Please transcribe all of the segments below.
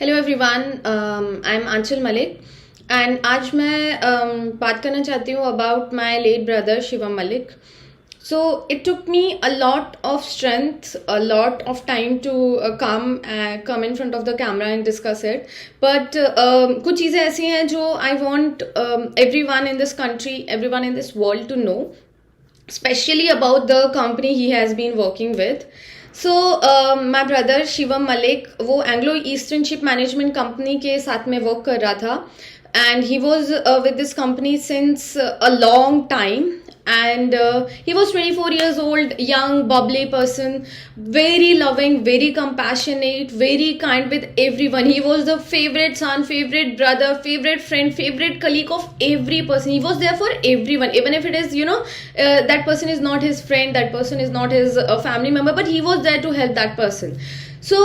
Hello everyone, I am Anchal Malik and आज मैं बात करना चाहती हूँ about my late brother Shivam Malik. So it took me a lot of strength, a lot of time to come in front of the camera and discuss it. But कुछ चीज़ें ऐसी हैं जो I want everyone in this country, everyone in this world to know, especially about the company he has been working with. So my brother Shivam Malik वो Anglo eastern ship management company के साथ में work कर रहा था and he was with this company since a long time. And he was 24 years old, young, bubbly person, very loving, very compassionate, very kind with everyone. He was the favorite son, favorite brother, favorite friend, favorite colleague of every person. He was there for everyone, even if it is, that person is not his friend, that person is not his family member, but he was there to help that person. So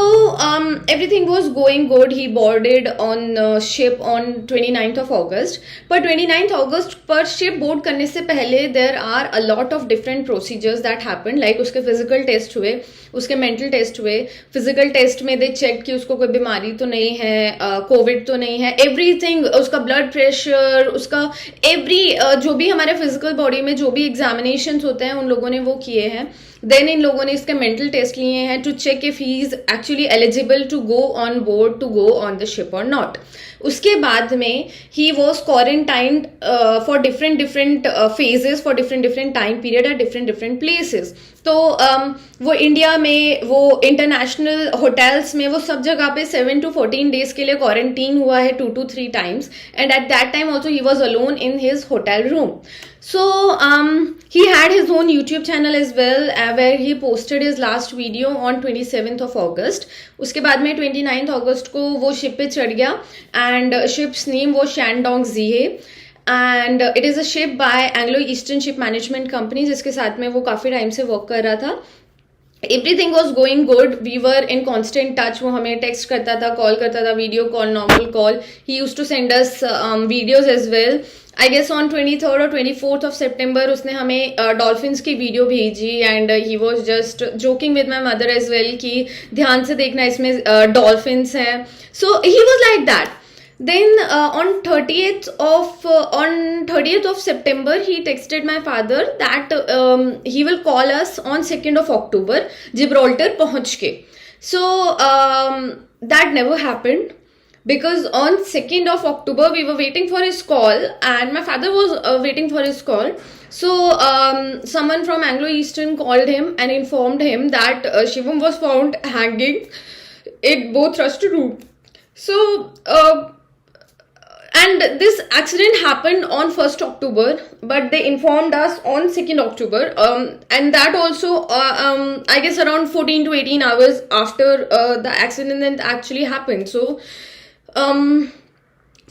everything was going good. He boarded on ship on 29th of August. पर 29th August पर ship board करने से पहले there are a lot of different procedures that happened. Like उसके physical test हुए, उसके mental test हुए. Physical test में they checked कि उसको कोई बीमारी तो नहीं है, कोविड तो नहीं है, everything, उसका blood pressure, उसका every जो भी हमारे physical body में जो भी examinations होते हैं उन लोगों ने वो किए हैं. देन इन लोगों ने इसके मेंटल टेस्ट लिए हैं to check if he is actually eligible to go on board, to go on the ship और नॉट. उसके बाद में he was quarantined for different phases, for different time period at different places. तो वो India में, वो international hotels में, वो सब जगह पे 7 to 14 days के लिए क्वारंटीन हुआ है 2 to 3 times. And at that time also he was alone in his hotel room. So he had his own YouTube channel as well, where he posted his last video on 27th of August. उसके बाद में 29th August को वो ship पे चढ़ गया and ship's name was Shandong Zhe and it is a ship by Anglo Eastern Ship Management Company जिसके साथ में वो काफ़ी टाइम से वर्क कर रहा था. Everything was going good. We were in constant touch. वो हमें टेक्स्ट करता था, कॉल करता था, video call, normal call. He used to send us videos as well. I guess on 23rd or 24th of September उसने हमें dolphins की video भेजी and he was just joking with my mother as well कि ध्यान से देखना इसमें dolphins हैं. So he was like that. Then on 30th of September, he texted my father that he will call us on 2nd of October, Gibraltar पहुँच के. So that never happened. Because on 2nd of October we were waiting for his call and my father was waiting for his call. So someone from Anglo Eastern called him and informed him that Shivam was found hanging in both thrust room. So and this accident happened on 1st October, but they informed us on 2nd October, and that also I guess around 14 to 18 hours after the accident actually happened. So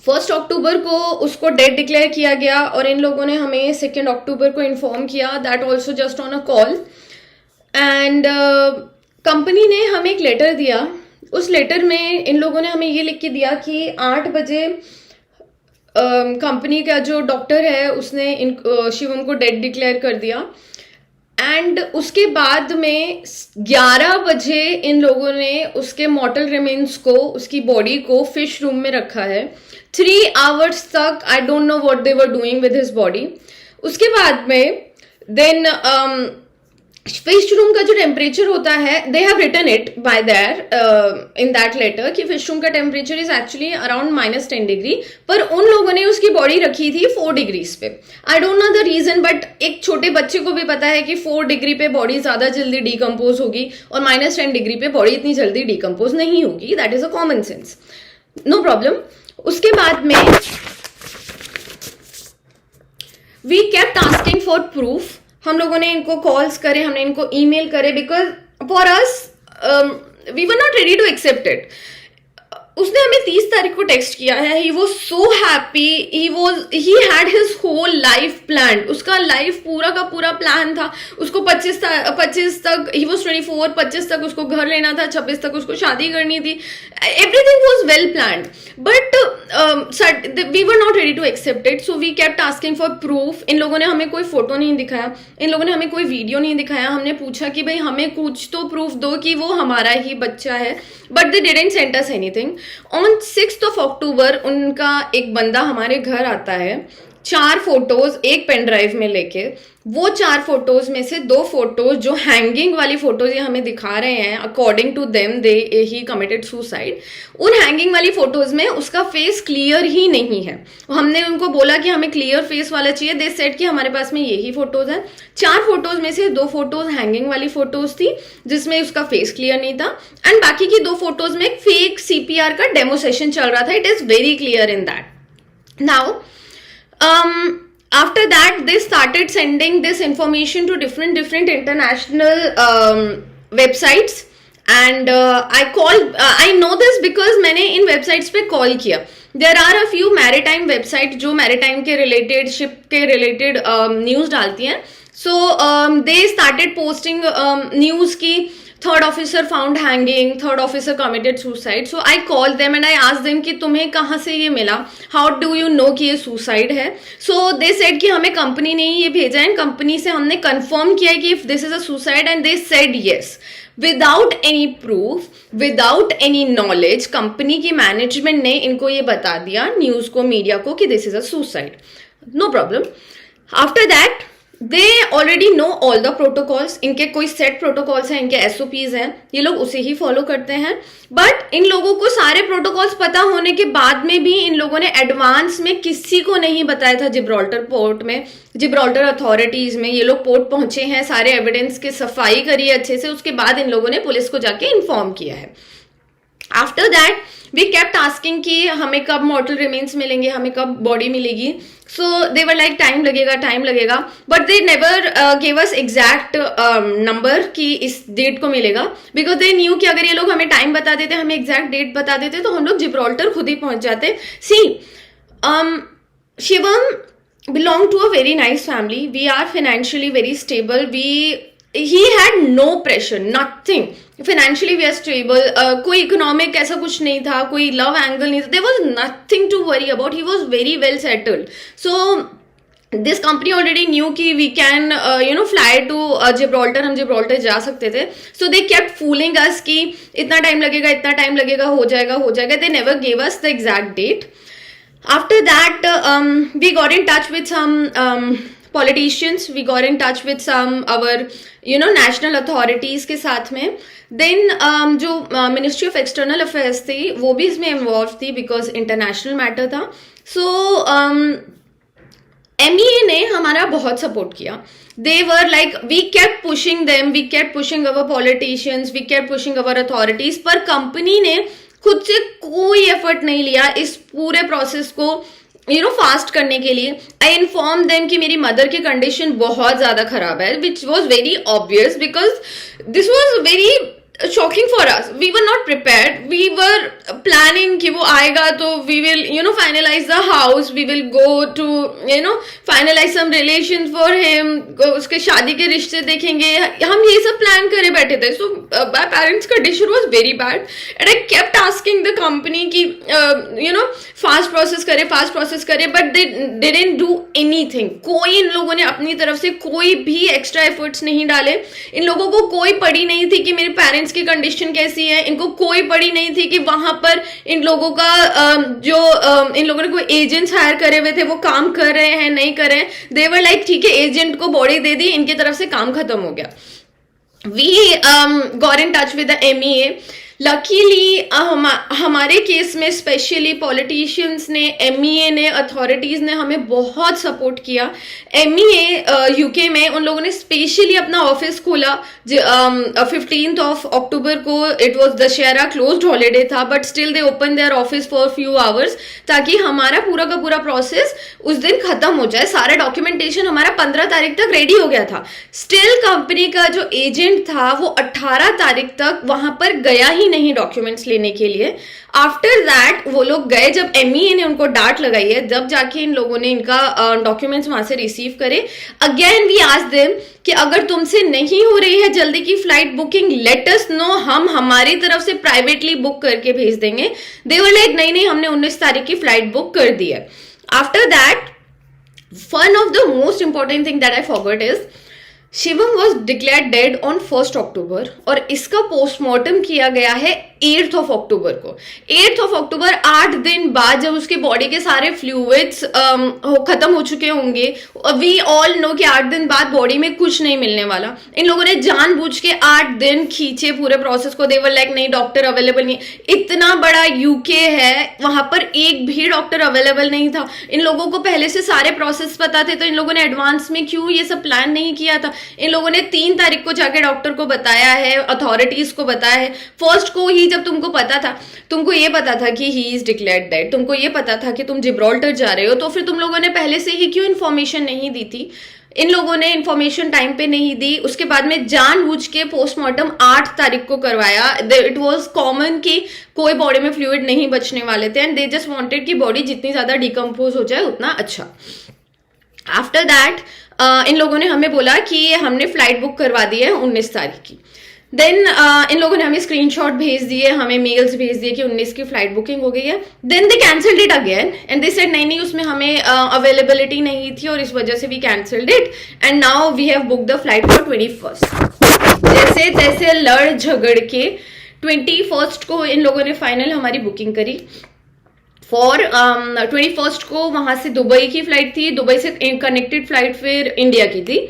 1st October को उसको dead declare किया गया और इन लोगों ने हमें 2nd October को inform किया, that also just on a call. And company ने हमें एक लेटर दिया. उस लेटर में इन लोगों ने हमें ये लिख के दिया कि 8 बजे कंपनी का जो डॉक्टर है उसने शिवम को डेड डिक्लेयर कर दिया. एंड उसके बाद में 11 बजे इन लोगों ने उसके मॉर्टल रिमेन्स को, उसकी बॉडी को फिश रूम में रखा है 3 hours तक. आई don't know what they were doing with his body. उसके बाद में देन फिश रूम का जो टेम्परेचर होता है, they have written it by their in that letter कि फिश रूम का temperature is actually around -10 degree, पर उन लोगों ने उसकी बॉडी रखी थी 4 डिग्रीज पे. I don't know the reason, but एक छोटे बच्चे को भी पता है कि 4 डिग्री पे बॉडी ज्यादा जल्दी डिकम्पोज होगी और -10 डिग्री पे बॉडी इतनी जल्दी डिकम्पोज नहीं होगी. That is a common sense, no problem. उसके बाद में we kept asking for proof. हम लोगों ने इनको कॉल्स करे, हमने इनको ईमेल करे, because for us we were not ready to accept it. उसने हमें 30 तारीख को टेक्स्ट किया है. He was so happy. He had his whole life plan. उसका लाइफ पूरा का पूरा प्लान था. उसको 25 तक, ही वॉज 24, 25 तक उसको घर लेना था, 26 तक उसको शादी करनी थी. Everything was well planned, but we were not ready to accept it. So we kept asking for proof. इन लोगों ने हमें कोई फोटो नहीं दिखाया, इन लोगों ने हमें कोई वीडियो नहीं दिखाया. हमने पूछा कि भाई हमें कुछ तो प्रूफ दो कि वो हमारा ही बच्चा है, but they didn't send us anything. On 6th October उनका एक बंदा हमारे घर आता है, 4 फोटोज एक पेन ड्राइव में लेके। वो 4 फोटोज में से 2 फोटोज जो हैंगिंग वाली फोटोज ये हमें दिखा रहे हैं, according to them they he committed suicide. उन हैंगिंग वाली फोटोज में उसका फेस क्लियर ही नहीं है। हमने उनको बोला कि हमें क्लियर फेस वाला चाहिए, दे सेड कि हमारे पास में यही फोटोज है। 4 फोटोज में से 2 फोटोज हैंगिंग वाली फोटोज थी जिसमें उसका फेस क्लियर नहीं था, एंड बाकी की 2 फोटोज में एक फेक CPR का डेमो सेशन चल रहा था। It is very clear in that. Now after that they started sending this information to different international websites, and I know this because मैंने इन websites पे call किया। There are a few maritime websites जो maritime के related, ship के related news डालती हैं। So they started posting news की third officer found hanging, third officer committed suicide. So I call them and I ask them कि तुम्हें कहाँ से ये मिला, हाउ डू यू नो कि ये सुसाइड है। सो दे सेड कि हमें कंपनी ने ये भेजा है, कंपनी से हमने कंफर्म किया है कि if this is a suicide, and they said yes without any proof, without any knowledge. Company की मैनेजमेंट ने इनको ये बता दिया, न्यूज को, मीडिया को, कि this is a suicide, no problem. After that they already know all the protocols. इनके कोई सेट प्रोटोकॉल्स हैं, इनके SOPs हैं, ये लोग उसे ही फॉलो करते हैं। बट इन लोगों को सारे प्रोटोकॉल्स पता होने के बाद में भी इन लोगों ने एडवांस में किसी को नहीं बताया था। जिब्राल्टर पोर्ट में, जिब्राल्टर अथॉरिटीज में ये लोग पोर्ट पहुंचे हैं, सारे एविडेंस की सफाई करी है अच्छे से, उसके बाद इन लोगों ने पुलिस को जाके इन्फॉर्म किया है। After that we kept asking कि हमें कब मॉर्टल रिमेन्स मिलेंगे, हमें कब बॉडी मिलेगी। सो दे वर लाइक टाइम लगेगा, but they never gave us exact number कि इस डेट को मिलेगा, बिकॉज दे न्यू कि अगर ये लोग हमें टाइम बता देते, हमें एग्जैक्ट डेट बता देते, तो हम लोग जिब्राल्टर खुद ही पहुंच जाते। सी Shivam belong to a very nice family. We are financially very stable. He had no pressure, nothing. Financially we are stable. कोई economic ऐसा कुछ नहीं था, कोई love angle नहीं था. There was nothing to worry about. He was very well settled. So this company already knew कि we can fly to Gibraltar. हम Gibraltar जा सकते थे. So they kept fooling us कि इतना टाइम लगेगा, हो जाएगा. They never gave us the exact date. After that, we got in touch with some politicians. We got in touch with some our national authorities के साथ में. Then जो Ministry of External Affairs थी वो भी इसमें involved थी because international matter था. So MEA ने हमारा बहुत सपोर्ट किया. They were like, we kept pushing them, we kept pushing our politicians, we kept pushing our authorities. पर कंपनी ने खुद से कोई एफर्ट नहीं लिया इस पूरे प्रोसेस को फास्ट करने के लिए. आई इन्फॉर्म देम कि मेरी मदर की कंडीशन बहुत ज्यादा खराब है, which was very obvious because this was very shocking for us. We were not prepared. We were planning कि वो आएगा तो we will finalise the house, we will go to finalise some relation for him, उसके शादी के रिश्ते देखेंगे, हम ये सब प्लान करे बैठे थे. So my parents condition was very bad and I kept asking the company कि फास्ट प्रोसेस करे but they didn't do anything. कोई इन लोगों ने अपनी तरफ से कोई भी एक्स्ट्रा एफर्ट्स नहीं डाले. इन लोगों को कोई पड़ी नहीं थी कि मेरे पेरेंट्स की कंडीशन कैसी है. इनको कोई पड़ी नहीं थी कि वहां पर इन लोगों का इन लोगों ने कोई एजेंट्स हायर करे हुए थे वो काम कर रहे हैं नहीं कर रहे हैं. दे वर लाइक ठीक है, एजेंट को बॉडी दे दी, इनकी तरफ से काम खत्म हो गया. We got in touch with the MEA. Luckily हमारे केस में स्पेशली पॉलिटिशियंस ने, MEA ने, अथॉरिटीज ने हमें बहुत सपोर्ट किया. MEA UK में उन लोगों ने स्पेशली अपना ऑफिस खोला 15th October को. It was Dussehra, closed holiday था, but still they open their office for few hours ताकि हमारा पूरा का पूरा प्रोसेस उस दिन खत्म हो जाए. सारा डॉक्यूमेंटेशन हमारा 15 तारीख तक रेडी हो गया था. स्टिल कंपनी का जो एजेंट था वो 18 तारीख तक वहां पर गया ही नहीं डॉक्यूमेंट्स लेने के लिए. आफ्टर दैट वो लोग गए, जब MEA ने उनको डांट लगाई है, जब जाके इन लोगों ने इनका डॉक्यूमेंट्स वहां से रिसीव करे. अगेन वी आस्क्ड देम कि अगर तुमसे नहीं हो रही है जल्दी की flight booking, let us know, हम हमारी तरफ से प्राइवेटली बुक करके भेज देंगे. दे वर लाइक नहीं, हमने 19 तारीख की फ्लाइट बुक कर दी है. After that one of the most important thing that I forgot is Shivam was declare dead on 1st October और इसका पोस्टमार्टम किया गया है 8th ऑफ अक्टूबर को। 8th ऑफ अक्टूबर 8 दिन बाद जब उसके बॉडी के सारे फ्लूइड्स खत्म हो चुके होंगे, वी ऑल नो कि 8 दिन बाद बॉडी में कुछ नहीं मिलने वाला। इन लोगों ने जानबूझ के 8 दिन खींचे पूरे प्रोसेस को। देवर लाइक नहीं डॉक्टर अवेलेबल नहीं। इतना बड़ा यूके है, वहां पर एक भी डॉक्टर अवेलेबल नहीं था। इन लोगों को पहले से सारे प्रोसेस पता थे, तो इन लोगों ने एडवांस में क्यों ये सब प्लान नहीं किया था। इन लोगों ने 3 तारीख को जाके डॉक्टर को बताया है, अथॉरिटीज को बताया है। फर्स्ट को ही जब तुमको पता था, तुमको ये पता था कि ही इज डिक्लेयर्ड डेड, तुमको ये पता था कि तुम जिब्राल्टर जा रहे हो, तो फिर तुम लोगों ने पहले से ही क्यों इन्फॉर्मेशन नहीं दी थी। इन लोगों ने इन्फॉर्मेशन टाइम पे नहीं दी। उसके बाद में जानबूझ के पोस्टमार्टम 8 तारीख को करवाया। इट वाज कॉमन कि कोई बॉडी में फ्लूइड नहीं बचने वाले थे, एंड दे जस्ट वांटेड कि बॉडी जितनी ज्यादा डिकम्पोज हो जाए उतना अच्छा। आफ्टर दैट इन लोगों ने हमें बोला कि हमने फ्लाइट बुक करवा दी है 19 तारीख की। देन इन लोगों ने हमें स्क्रीनशॉट भेज दिए, हमें मेल्स भेज दिए कि 19 की फ्लाइट बुकिंग हो गई है। Then they cancelled it again and they said नहीं उसमें हमें अवेलेबिलिटी नहीं थी और इस वजह से we cancelled it, and now we have book the flight for 21st। जैसे तैसे लड़ झगड़ के 21st को इन लोगों ने फाइनल हमारी बुकिंग करी फॉर 21st को। वहां से दुबई की फ्लाइट थी, दुबई से कनेक्टेड फ्लाइट फिर इंडिया की थी।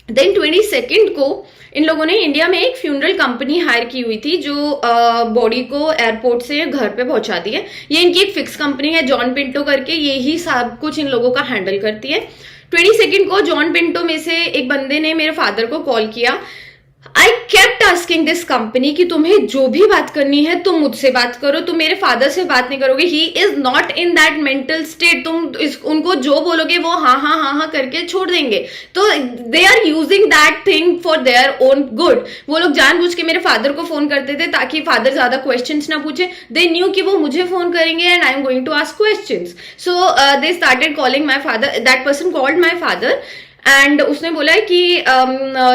देन 22nd को इन लोगों ने इंडिया में एक फ्यूनरल कंपनी हायर की हुई थी जो बॉडी को एयरपोर्ट से घर पे पहुंचा दी है। ये इनकी एक फिक्स कंपनी है जॉन पिंटो करके, ये ही सब कुछ इन लोगों का हैंडल करती है। 22nd को जॉन पिंटो में से एक बंदे ने मेरे फादर को कॉल किया। I kept asking this company कि तुम्हें जो भी बात करनी है तुम मुझसे बात करो, तुम मेरे फादर से बात नहीं करोगे। He is not in that mental state. तुम उनको जो बोलोगे वो हाँ हाँ हाँ हाँ करके छोड़ देंगे। तो they are using that thing for their own good. वो लोग जानबूझ के मेरे फादर को फोन करते थे ताकि फादर ज्यादा क्वेश्चंस ना पूछे। दे न्यू कि वो मुझे फोन करेंगे and I am going to ask questions. So they started calling my father. That person called my father and उसने बोला कि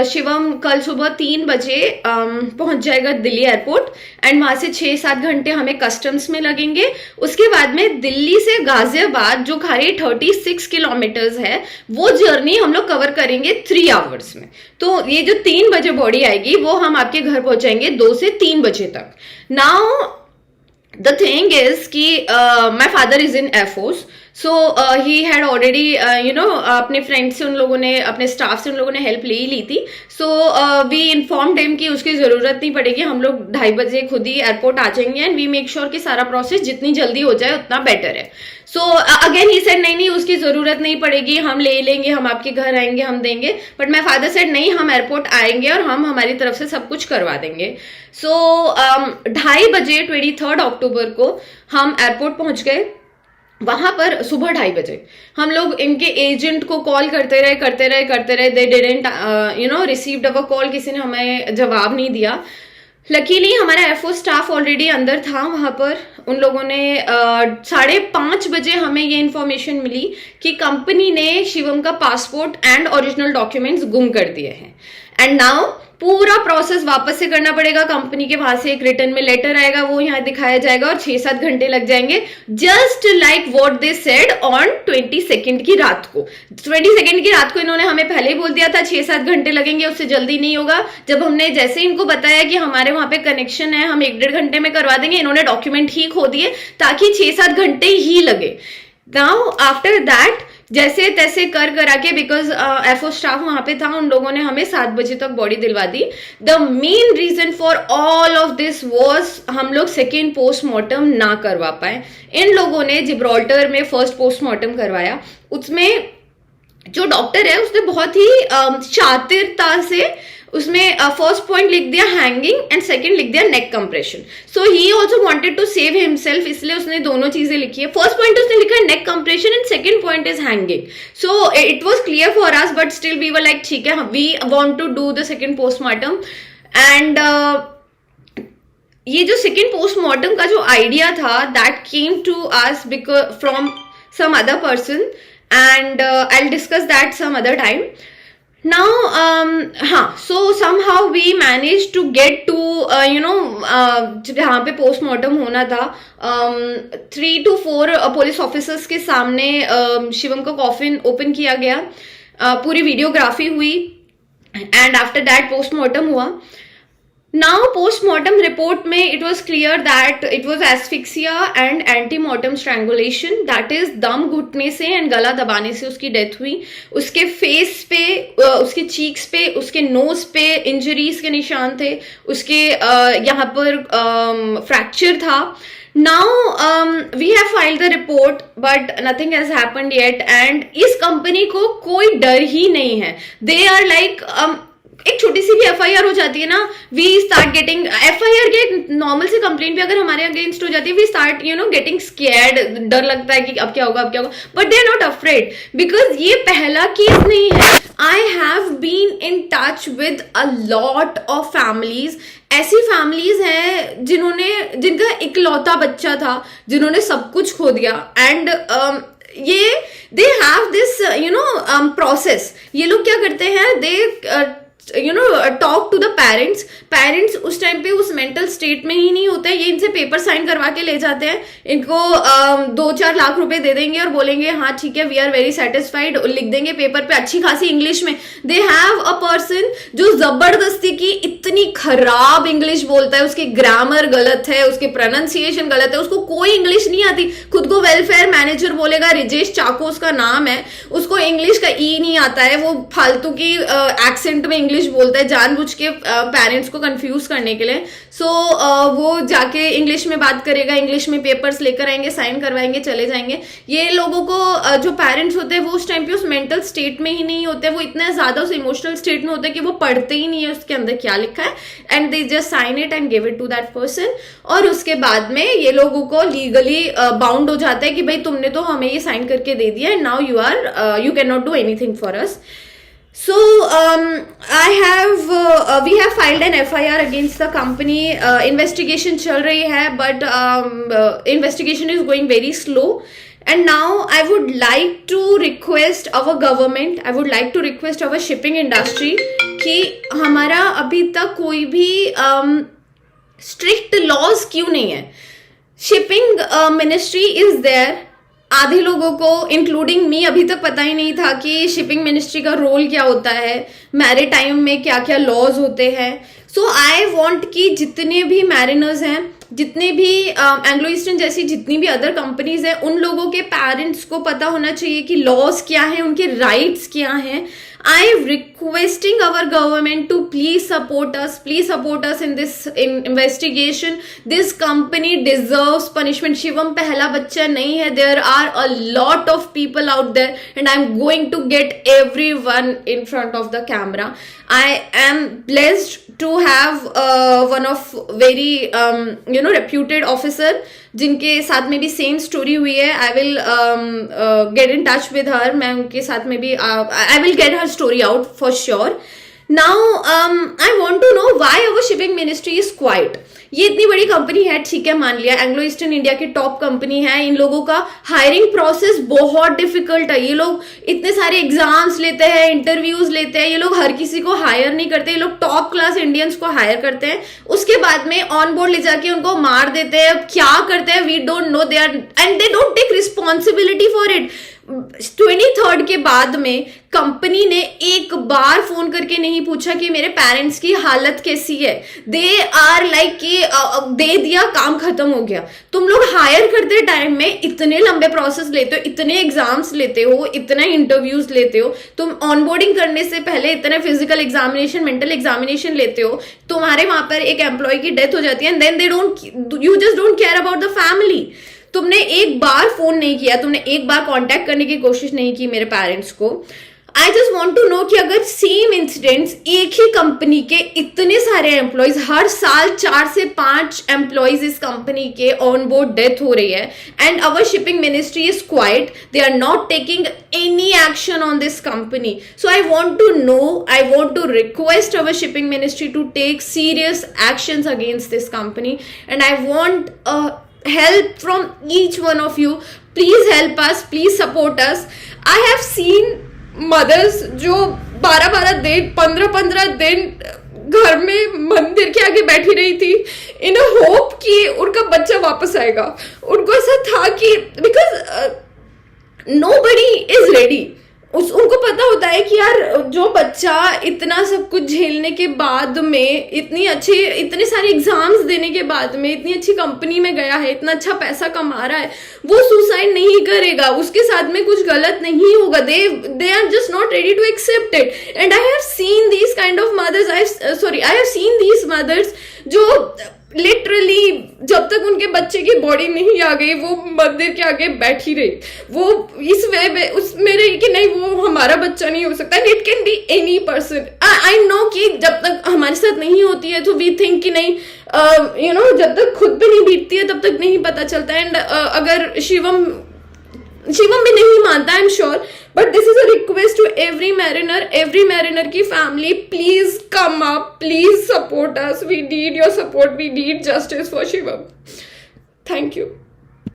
शिवम कल सुबह 3 बजे पहुंच जाएगा दिल्ली एयरपोर्ट एंड वहां से 6-7 घंटे हमें कस्टम्स में लगेंगे। उसके बाद में दिल्ली से गाजियाबाद जो खाली 36 किलोमीटर्स है वो जर्नी हम लोग कवर करेंगे 3 आवर्स में। तो ये जो 3 बजे बॉडी आएगी वो हम आपके घर पहुंचाएंगे 2 से 3 बजे तक। नाउ द थिंग इज कि my father is in air force, so he had already अपने फ्रेंड से उन लोगों ने, अपने स्टाफ से उन लोगों ने हेल्प ले ही ली थी। सो वी इन्फॉर्म्ड हिम कि उसकी जरूरत नहीं पड़ेगी, हम लोग 2:30 बजे खुद ही एयरपोर्ट आ जाएंगे एंड वी मेक श्योर कि सारा प्रोसेस जितनी जल्दी हो जाए उतना बेटर है। सो अगेन ही सेड नहीं उसकी जरूरत नहीं पड़ेगी, हम ले लेंगे, हम आपके घर आएंगे, हम देंगे। बट माई फादर सेड नहीं, हम एयरपोर्ट आएंगे और हम हमारी तरफ से सब कुछ करवा देंगे। सो 2:30 बजे 23 अक्टूबर को हम एयरपोर्ट पहुंच गए। वहां पर सुबह 2:30 बजे हम लोग इनके एजेंट को कॉल करते रहे। They didn't received our call, किसी ने हमें जवाब नहीं दिया। लकीली हमारा एयरफोर्स स्टाफ ऑलरेडी अंदर था वहां पर। उन लोगों ने 5:30 बजे हमें ये इन्फॉर्मेशन मिली कि कंपनी ने शिवम का पासपोर्ट एंड ओरिजिनल डॉक्यूमेंट्स गुम कर दिए हैं एंड नाउ पूरा प्रोसेस वापस से करना पड़ेगा। कंपनी के वहां से एक रिटर्न में लेटर आएगा, वो यहाँ दिखाया जाएगा और 6-7 घंटे लग जाएंगे। Just like what they said on 22nd की रात को। 22nd की रात को इन्होंने हमें पहले ही बोल दिया था 6-7 घंटे लगेंगे, उससे जल्दी नहीं होगा। जब हमने जैसे इनको बताया कि हमारे वहां पे कनेक्शन है, हम 1-1.5 घंटे में करवा देंगे, इन्होंने डॉक्यूमेंट ही खो दिए ताकि 6-7 घंटे ही लगे। नाउ आफ्टर दैट जैसे तैसे कर करा के, बिकॉज एयरफोर्स स्टाफ वहां पे था, उन लोगों ने हमें 7 बजे तक बॉडी दिलवा दी। The main reason for all of this was हम लोग सेकेंड पोस्टमार्टम ना करवा पाए। इन लोगों ने जिब्राल्टर में फर्स्ट पोस्टमार्टम करवाया। उसमें जो डॉक्टर है उसने बहुत ही शातिरता से उसमें फर्स्ट पॉइंट लिख दिया हैंगिंग एंड सेकंड लिख दिया neck compression. So he also wanted to save himself, इसलिए उसने दोनों चीजें लिखी है। फर्स्ट पॉइंट उसने लिखा है neck compression and second point is hanging. So it was clear for us, but still we were like ठीक है, we want to do the second postmortem. And ये जो सेकंड पोस्टमार्टम का जो आइडिया था that came to us because from some other person and I will discuss that some other time. Now, so somehow we managed to get to, जहाँ पे postmortem होना था, 3 to 4 police officers के सामने शिवम का कॉफिन ओपन किया गया, पूरी वीडियोग्राफी हुई एंड आफ्टर दैट पोस्टमार्टम हुआ. Now, post-mortem report में it was clear that it was asphyxia and anti-mortem strangulation, that is दम घुटने से एंड गला दबाने से उसकी डेथ हुई. उसके फेस पे, उसके चीक्स पे, उसके नोज पे इंजरीज के निशान थे, उसके यहाँ पर फ्रैक्चर था. Now we have filed the report but nothing has happened yet and इस कंपनी को कोई डर ही नहीं है. They are like एक छोटी सी भी एफआईआर हो जाती है ना, वी स्टार्ट गेटिंग एफआईआर के नॉर्मल से कंप्लेंट भी अगर हमारे अगेंस्ट हो जाती है, वी स्टार्ट गेटिंग स्कैर्ड, डर लगता है कि अब क्या होगा अब क्या होगा, but they are not afraid because ये पहला केस नहीं है. I have been in touch with a lot of families. ऐसी फैमिलीज हैं जिनका इकलौता बच्चा था, जिन्होंने सब कुछ खो दिया एंड ये दे हैव दिस प्रोसेस. ये लोग क्या करते हैं, they talk to the parents उस टाइम पे उस मेंटल स्टेट में ही नहीं होते. ये इनसे पेपर साइन करवा के ले जाते हैं, इनको 2-4 लाख रुपए दे देंगे और बोलेंगे हाँ ठीक है वी आर वेरी सेटिस्फाइड, लिख देंगे पेपर पे अच्छी खासी इंग्लिश में. दे हैव अ पर्सन जो जबरदस्ती की इतनी खराब इंग्लिश बोलता है, उसकी ग्रामर गलत है, उसके प्रोनाउंसिएशन गलत है, उसको कोई इंग्लिश नहीं आती, खुद को वेलफेयर मैनेजर बोलेगा, रिजेश चाको उसका नाम है, उसको इंग्लिश का ई नहीं आता है, वो फालतू की एक्सेंट में इंग्लिश बोलता है जानबूझ के पेरेंट्स को कंफ्यूज करने के लिए. सो वो जाके इंग्लिश में बात करेगा, इंग्लिश में पेपर्स लेकर आएंगे, साइन करवाएंगे, चले जाएंगे. ये लोगों को जो पेरेंट्स होते हैं वो उस टाइम पे उस मेंटल स्टेट में ही नहीं होते, वो इतने ज्यादा उस इमोशनल स्टेट में होते हैं कि वो पढ़ते ही नहीं है उसके अंदर क्या लिखा है and they just sign it and give it to that person. और उसके बाद में ये लोगों को लीगली बाउंड हो जाता है कि भाई तुमने तो हमें ये साइन करके दे दिया and now you can not do anything for us. So we have filed an FIR against the company. Investigation चल रही है but investigation is going very slow. And now I would like to request our government, I would like to request our shipping industry कि हमारा अभी तक कोई भी strict laws क्यों नहीं है. Shipping ministry is there. आधे लोगों को इंक्लूडिंग मी अभी तक पता ही नहीं था कि शिपिंग मिनिस्ट्री का रोल क्या होता है, मैरीटाइम में क्या क्या लॉज होते हैं. सो आई वांट कि जितने भी मैरिनर्स हैं, जितने भी एंग्लो ईस्टर्न जैसी जितनी भी अदर कंपनीज हैं, उन लोगों के पेरेंट्स को पता होना चाहिए कि लॉज क्या है, उनके राइट्स क्या हैं. I am requesting our government to please support us in this investigation. This company deserves punishment. Shivam पहला बच्चा नहीं है. There are a lot of people out there and I am going to get everyone in front of the camera. I am blessed to have one of very reputed officer जिनके साथ में भी same story हुई है. I will get in touch with her. मैं उनके साथ में भी I will get her story out for sure. Now I want to know why our shipping ministry is quiet. ये इतनी बड़ी कंपनी है, ठीक है मान लिया, एंग्लो ईस्टर्न इंडिया की टॉप कंपनी है, इन लोगों का हायरिंग प्रोसेस बहुत डिफिकल्ट है. ये लोग इतने सारे एग्जाम्स लेते हैं, इंटरव्यूज लेते हैं, ये लोग हर किसी को हायर नहीं करते, ये लोग टॉप क्लास इंडियंस को हायर करते हैं, उसके बाद में ऑन बोर्ड ले जाके उनको मार देते हैं. क्या करते हैं we don't know. They are and they don't take responsibility for it. 23rd के बाद में कंपनी ने एक बार फोन करके नहीं पूछा कि मेरे पेरेंट्स की हालत कैसी है. दे आर लाइक कि दे दिया, काम खत्म हो गया. तुम लोग हायर करते टाइम में इतने लंबे प्रोसेस लेते हो, इतने एग्जाम्स लेते हो, इतने इंटरव्यूज लेते हो, तुम ऑनबोर्डिंग करने से पहले इतने फिजिकल एग्जामिनेशन, मेंटल एग्जामिनेशन लेते हो, तुम्हारे वहां पर एक एम्प्लॉय की डेथ हो जाती है and then you just don't care about the family. तुमने एक बार फोन नहीं किया, तुमने एक बार कांटेक्ट करने की कोशिश नहीं की मेरे पेरेंट्स को. I just want to know कि अगर सेम इंसिडेंट्स एक ही कंपनी के इतने सारे एम्प्लॉयज, हर साल 4 से 5 एम्प्लॉयज इस कंपनी के ऑन बोर्ड डेथ हो रही है and our shipping ministry is quiet, they are not taking any action on this company. So I want to know, I want to request our shipping ministry to take serious actions against this company and I want help from each one of you. Please help us, please support us. I have seen mothers जो 12-12 दिन, 15-15 दिन घर में मंदिर के आगे बैठी रही थी इन अ होप कि उनका बच्चा वापस आएगा. उनको ऐसा था कि बिकॉज nobody is ready. उनको पता होता है कि यार जो बच्चा इतना सब कुछ झेलने के बाद में, इतने सारे एग्जाम्स देने के बाद में इतनी अच्छी कंपनी में गया है, इतना अच्छा पैसा कमा रहा है, वो सुसाइड नहीं करेगा, उसके साथ में कुछ गलत नहीं होगा. They are just not ready to accept it. And I have seen these kind of mothers, I have seen these mothers जो लिटरली जब तक उनके बच्चे की बॉडी नहीं आ गई वो मंदिर के आगे बैठी रही, वो इस वे में उसमें रही कि नहीं वो हमारा बच्चा नहीं हो सकता. It can be any person. I know कि जब तक हमारे साथ नहीं होती है तो वी थिंक कि नहीं, जब तक खुद पे नहीं बीतती है तब तक नहीं पता चलता. एंड अगर शिवम भी नहीं मानता, I am sure, but this is a request to every mariner की family, please come up, please support us, we need your support, we need justice for Shivam. Thank you.